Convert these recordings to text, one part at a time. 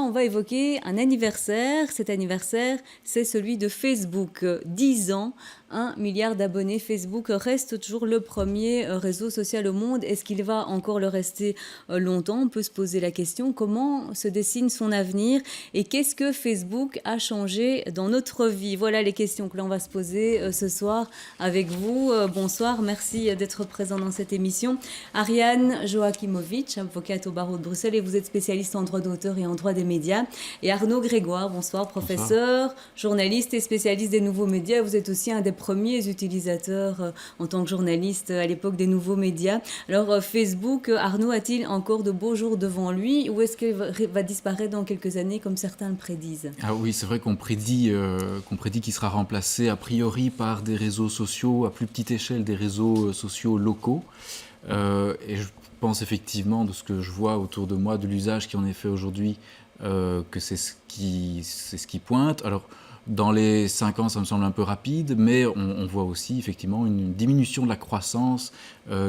on va évoquer un anniversaire. Cet anniversaire, c'est celui de Facebook. 10 ans, 1 milliard d'abonnés. Facebook reste toujours le premier réseau social au monde. Est-ce qu'il va encore le rester longtemps? On peut se poser la question. Comment se dessine son avenir? Et qu'est-ce que Facebook a changé dans notre vie? Voilà les questions que l'on va se poser ce soir avec vous. Bonsoir, merci d'être présent dans cette émission. Ariane Joachimovic, avocate au barreau de Bruxelles, et vous êtes spécialiste en droit d'auteur et en droit des médias. Et Arnaud Grégoire, bonsoir, professeur, journaliste et spécialiste des nouveaux médias. Vous êtes aussi un des premiers utilisateurs en tant que journaliste à l'époque des nouveaux médias. Alors Facebook, Arnaud, a-t-il encore de beaux jours devant lui, ou est-ce qu'il va disparaître dans quelques années comme certains le prédisent? Ah oui, c'est vrai qu'on prédit qu'il sera remplacé a priori par des réseaux sociaux à plus petite échelle, des réseaux sociaux locaux. Et je pense effectivement, de ce que je vois autour de moi, de l'usage qui en est fait aujourd'hui, que c'est ce qui pointe. Alors, dans les 5 ans, ça me semble un peu rapide, mais on voit aussi effectivement une diminution de la croissance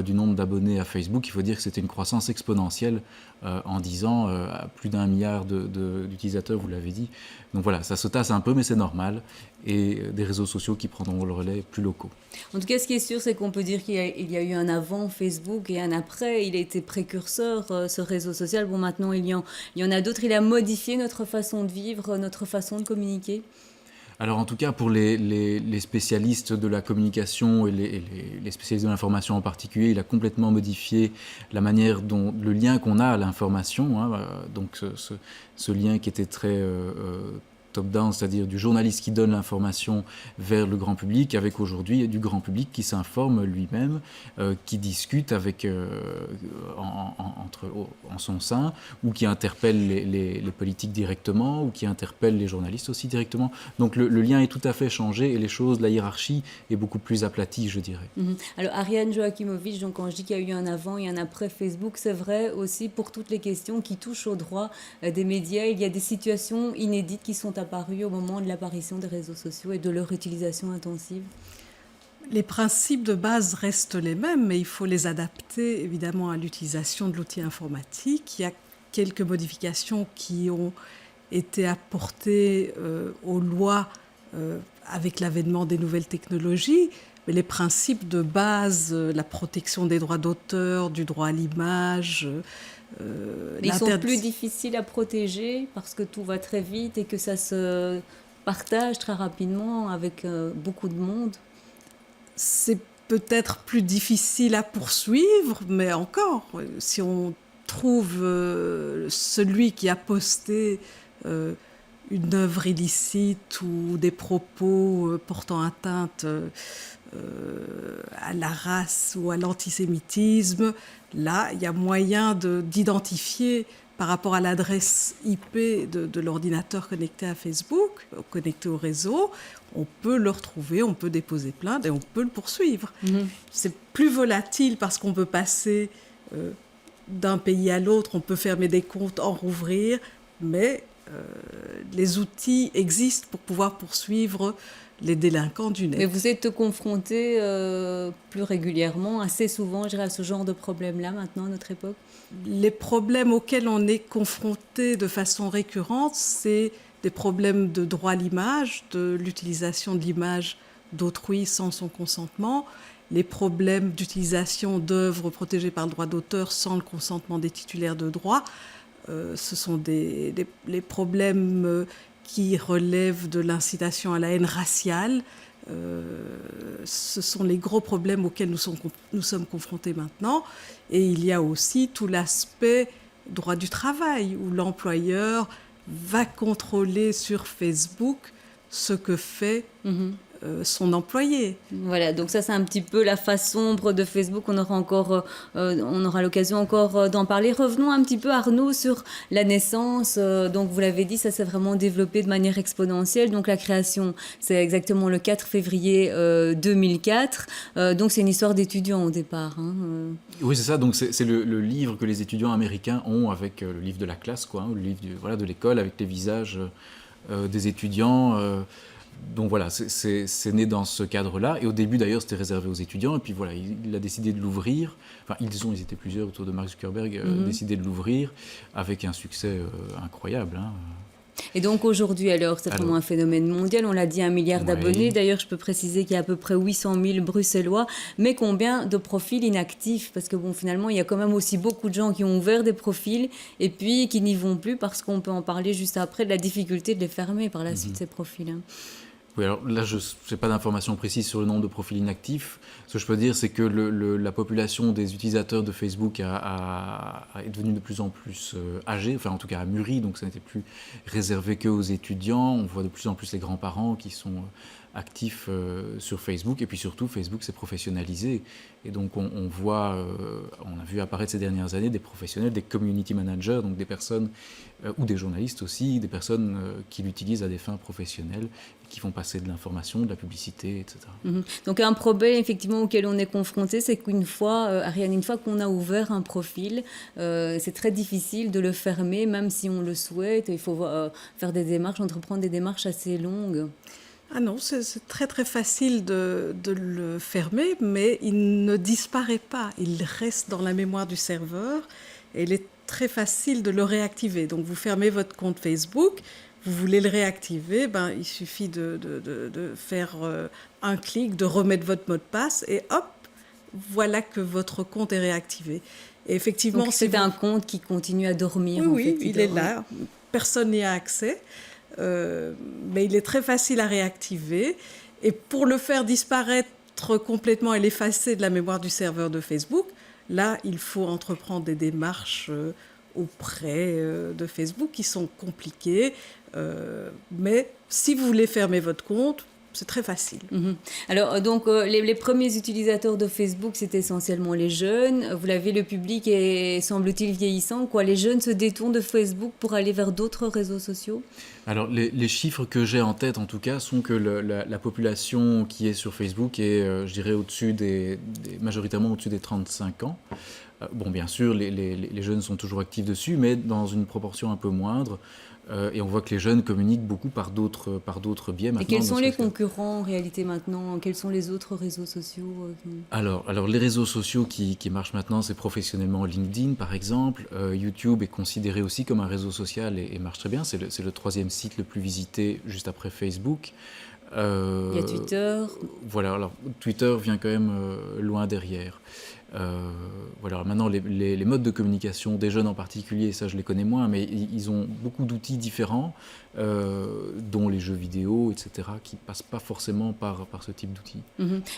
du nombre d'abonnés à Facebook. Il faut dire que c'était une croissance exponentielle en 10 ans, à plus d'1 milliard d'utilisateurs, vous l'avez dit. Donc voilà, ça se tasse un peu, mais c'est normal. Et des réseaux sociaux qui prendront le relais plus locaux. En tout cas, ce qui est sûr, c'est qu'on peut dire qu'il y a eu un avant Facebook et un après. Il a été précurseur, ce réseau social. Bon, maintenant, il y en a d'autres. Il a modifié notre façon de vivre, notre façon de communiquer. Alors en tout cas pour les spécialistes de la communication et les spécialistes de l'information en particulier, il a complètement modifié la manière dont le lien qu'on a à l'information, hein, donc ce lien qui était très top-down, c'est-à-dire du journaliste qui donne l'information vers le grand public, avec aujourd'hui du grand public qui s'informe lui-même, qui discute avec, en son sein, ou qui interpelle les politiques directement, ou qui interpelle les journalistes aussi directement. Donc le lien est tout à fait changé et les choses, la hiérarchie est beaucoup plus aplatie, je dirais. Alors Ariane Joachimovic, donc quand je dis qu'il y a eu un avant et un après Facebook, c'est vrai aussi pour toutes les questions qui touchent aux droits des médias. Il y a des situations inédites qui sont apparues au moment de l'apparition des réseaux sociaux et de leur utilisation intensive. Les principes de base restent les mêmes, mais il faut les adapter évidemment à l'utilisation de l'outil informatique. Il y a quelques modifications qui ont été apportées aux lois avec l'avènement des nouvelles technologies, mais les principes de base, la protection des droits d'auteur, du droit à l'image... ils sont plus difficiles à protéger parce que tout va très vite et que ça se partage très rapidement avec beaucoup de monde. C'est peut-être plus difficile à poursuivre, mais encore, si on trouve celui qui a posté une œuvre illicite ou des propos portant atteinte à la race ou à l'antisémitisme, là, il y a moyen d'identifier par rapport à l'adresse IP de l'ordinateur connecté à Facebook, connecté au réseau, on peut le retrouver, on peut déposer plainte et on peut le poursuivre. C'est plus volatile parce qu'on peut passer d'un pays à l'autre, on peut fermer des comptes, en rouvrir, mais les outils existent pour pouvoir poursuivre les délinquants du net. Mais vous êtes confronté plus régulièrement, assez souvent, je dirais, à ce genre de problème-là maintenant, à notre époque? Les problèmes auxquels on est confronté de façon récurrente, c'est des problèmes de droit à l'image, de l'utilisation de l'image d'autrui sans son consentement, les problèmes d'utilisation d'œuvres protégées par le droit d'auteur sans le consentement des titulaires de droit. Ce sont les problèmes qui relèvent de l'incitation à la haine raciale. Ce sont les gros problèmes auxquels nous sommes confrontés maintenant. Et il y a aussi tout l'aspect droit du travail, où l'employeur va contrôler sur Facebook ce que fait son employé. Voilà, donc ça c'est un petit peu la face sombre de Facebook. On aura l'occasion encore d'en parler. Revenons un petit peu, Arnaud, sur la naissance. Donc vous l'avez dit, ça s'est vraiment développé de manière exponentielle. Donc la création, c'est exactement le 4 février 2004. Donc c'est une histoire d'étudiants au départ. Oui, c'est ça. Donc c'est le livre que les étudiants américains ont avec le livre de la classe, quoi, le livre de l'école avec les visages des étudiants. Donc voilà, c'est né dans ce cadre-là. Et au début, d'ailleurs, c'était réservé aux étudiants. Et puis voilà, il a décidé de l'ouvrir. Enfin, ils étaient plusieurs autour de Mark Zuckerberg, décidé de l'ouvrir avec un succès incroyable. Et donc aujourd'hui, alors, c'est vraiment un phénomène mondial. On l'a dit, 1 milliard d'abonnés. D'ailleurs, je peux préciser qu'il y a à peu près 800 000 Bruxellois. Mais combien de profils inactifs? Parce que bon, finalement, il y a quand même aussi beaucoup de gens qui ont ouvert des profils et puis qui n'y vont plus parce qu'on peut en parler juste après de la difficulté de les fermer par la suite, ces profils. Oui, alors là, je n'ai pas d'informations précises sur le nombre de profils inactifs. Ce que je peux dire, c'est que la population des utilisateurs de Facebook est devenue de plus en plus âgée, enfin en tout cas a mûri, donc ça n'était plus réservé qu'aux étudiants. On voit de plus en plus les grands-parents qui sont actifs sur Facebook. Et puis surtout, Facebook s'est professionnalisé. Et donc on a vu apparaître ces dernières années des professionnels, des community managers, donc des personnes, ou des journalistes aussi, des personnes qui l'utilisent à des fins professionnelles, qui font passer de l'information, de la publicité, etc. Donc un problème effectivement auquel on est confronté, c'est qu'une fois, Ariane, une fois qu'on a ouvert un profil, c'est très difficile de le fermer, même si on le souhaite. Il faut faire des démarches, entreprendre des démarches assez longues. Ah non, c'est très très facile de le fermer, mais il ne disparaît pas. Il reste dans la mémoire du serveur et il est très facile de le réactiver. Donc vous fermez votre compte Facebook, vous voulez le réactiver, il suffit de faire un clic, de remettre votre mot de passe et hop, voilà que votre compte est réactivé. Et effectivement, donc c'est un compte qui continue à dormir. Oui, il est là, personne n'y a accès. Mais il est très facile à réactiver. Et pour le faire disparaître complètement et l'effacer de la mémoire du serveur de Facebook, là, il faut entreprendre des démarches auprès de Facebook qui sont compliquées. Mais si vous voulez fermer votre compte, c'est très facile. Alors, donc, les premiers utilisateurs de Facebook, c'est essentiellement les jeunes. Vous l'avez, le public est, semble-t-il, vieillissant. Les jeunes se détournent de Facebook pour aller vers d'autres réseaux sociaux? Alors, les chiffres que j'ai en tête, en tout cas, sont que la population qui est sur Facebook est, je dirais, majoritairement au-dessus des 35 ans. Bon, bien sûr, les jeunes sont toujours actifs dessus, mais dans une proportion un peu moindre. Et on voit que les jeunes communiquent beaucoup par d'autres biais maintenant. Et quels sont les concurrents en réalité maintenant? Quels sont les autres réseaux sociaux Alors, les réseaux sociaux qui marchent maintenant, c'est professionnellement LinkedIn par exemple. YouTube est considéré aussi comme un réseau social et marche très bien. C'est le 3e site le plus visité juste après Facebook. Il y a Twitter. Voilà, alors Twitter vient quand même loin derrière. Voilà, maintenant les modes de communication des jeunes en particulier, ça je les connais moins, mais ils ont beaucoup d'outils différents, dont les jeux vidéo, etc., qui ne passent pas forcément par ce type d'outils.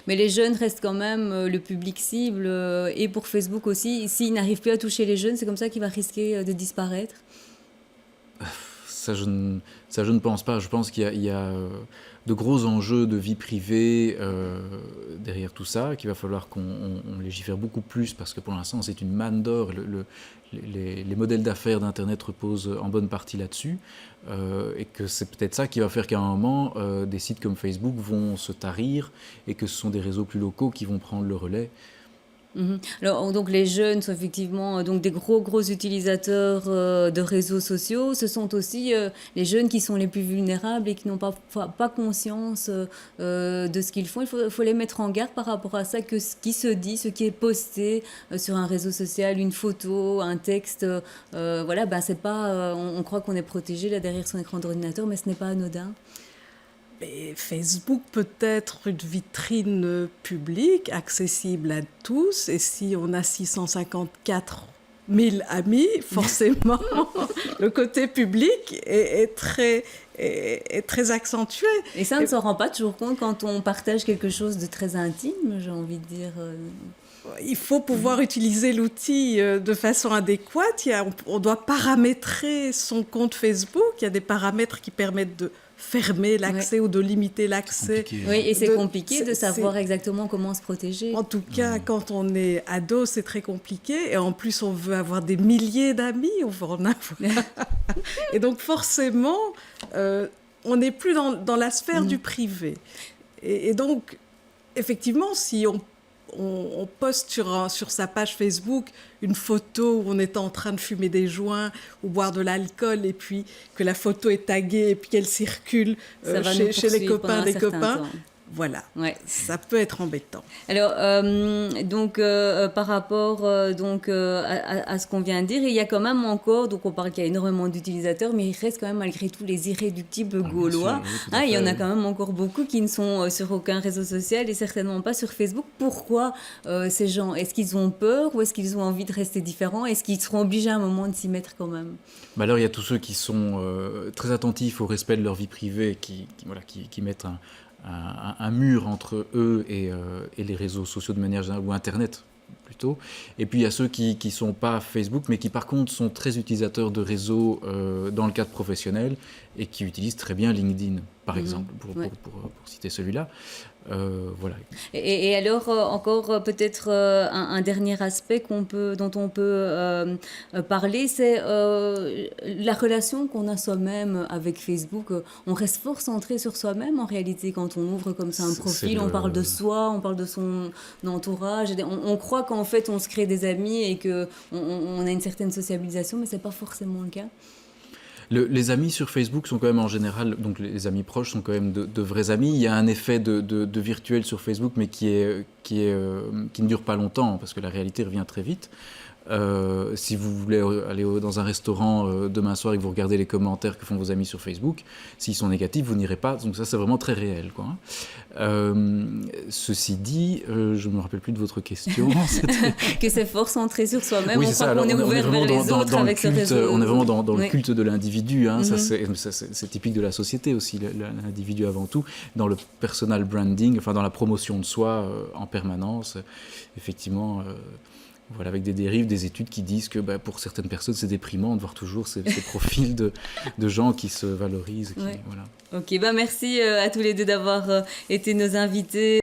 Mais les jeunes restent quand même le public cible, et pour Facebook aussi. S'ils n'arrivent plus à toucher les jeunes, c'est comme ça qu'il va risquer de disparaître? Ça, je ne pense pas. Je pense qu'il y a de gros enjeux de vie privée derrière tout ça, qu'il va falloir qu'on légifère beaucoup plus, parce que pour l'instant, c'est une manne d'or. Les modèles d'affaires d'Internet reposent en bonne partie là-dessus, et que c'est peut-être ça qui va faire qu'à un moment, des sites comme Facebook vont se tarir, et que ce sont des réseaux plus locaux qui vont prendre le relais. Alors, donc les jeunes sont effectivement donc des gros utilisateurs de réseaux sociaux. Ce sont aussi les jeunes qui sont les plus vulnérables et qui n'ont pas conscience de ce qu'ils font. Il faut les mettre en garde par rapport à ça, que ce qui se dit, ce qui est posté sur un réseau social, une photo, un texte, c'est pas, on croit qu'on est protégé là derrière son écran d'ordinateur, mais ce n'est pas anodin. Mais Facebook peut être une vitrine publique, accessible à tous, et si on a 654 000 amis, forcément, le côté public est très accentué. Et ça ne s'en rend pas toujours compte quand on partage quelque chose de très intime, j'ai envie de dire. Il faut pouvoir utiliser l'outil de façon adéquate. On doit paramétrer son compte Facebook. Il y a des paramètres qui permettent de fermer l'accès ou de limiter l'accès. Oui, et c'est compliqué de savoir exactement comment se protéger. En tout cas, quand on est ado, c'est très compliqué. Et en plus, on veut avoir des milliers d'amis, on veut en avoir. Et donc, forcément, on n'est plus dans la sphère du privé. Et donc, effectivement, si on poste sur sa page Facebook une photo où on est en train de fumer des joints ou boire de l'alcool, et puis que la photo est taguée et puis qu'elle circule chez les copains des copains, Voilà, Ouais. ça peut être embêtant. Alors, par rapport à ce qu'on vient de dire, il y a quand même encore, donc on parle qu'il y a énormément d'utilisateurs, mais il reste quand même malgré tout les irréductibles gaulois. Bien sûr, oui, tout à Il y en fait, a oui. quand même encore beaucoup qui ne sont sur aucun réseau social et certainement pas sur Facebook. Pourquoi ces gens? Est-ce qu'ils ont peur ou est-ce qu'ils ont envie de rester différents? Est-ce qu'ils seront obligés à un moment de s'y mettre quand même? Bah alors il y a tous ceux qui sont très attentifs au respect de leur vie privée, qui mettent un mur entre eux et les réseaux sociaux de manière générale, ou Internet plutôt. Et puis il y a ceux qui ne sont pas Facebook, mais qui par contre sont très utilisateurs de réseaux dans le cadre professionnel et qui utilisent très bien LinkedIn, par exemple, pour citer celui-là. Voilà. Et alors, encore peut-être un dernier aspect dont on peut parler, c'est la relation qu'on a soi-même avec Facebook. On reste fort centré sur soi-même en réalité quand on ouvre comme ça un profil. On parle de soi, on parle de son entourage. On croit qu'en fait on se crée des amis et qu'on a une certaine sociabilisation, mais c'est pas forcément le cas. Les amis sur Facebook sont quand même en général, donc les amis proches sont quand même de vrais amis. Il y a un effet de virtuel sur Facebook, mais qui ne dure pas longtemps, parce que la réalité revient très vite. Si vous voulez aller dans un restaurant demain soir et que vous regardez les commentaires que font vos amis sur Facebook, s'ils sont négatifs, vous n'irez pas. Donc ça, c'est vraiment très réel, quoi. Ceci dit, je ne me rappelle plus de votre question. Que c'est fort centré sur soi-même. Oui, on c'est ça. croit qu'on est ouvert vers les autres avec ce réseau. On est vraiment dans le Oui. culte de l'individu. Hein. C'est typique de la société aussi, l'individu avant tout. Dans le personal branding, enfin dans la promotion de soi en permanence, effectivement... Voilà, avec des dérives, des études qui disent que pour certaines personnes, c'est déprimant de voir toujours ces profils de gens qui se valorisent. Ouais. Voilà. Ok, merci à tous les deux d'avoir été nos invités.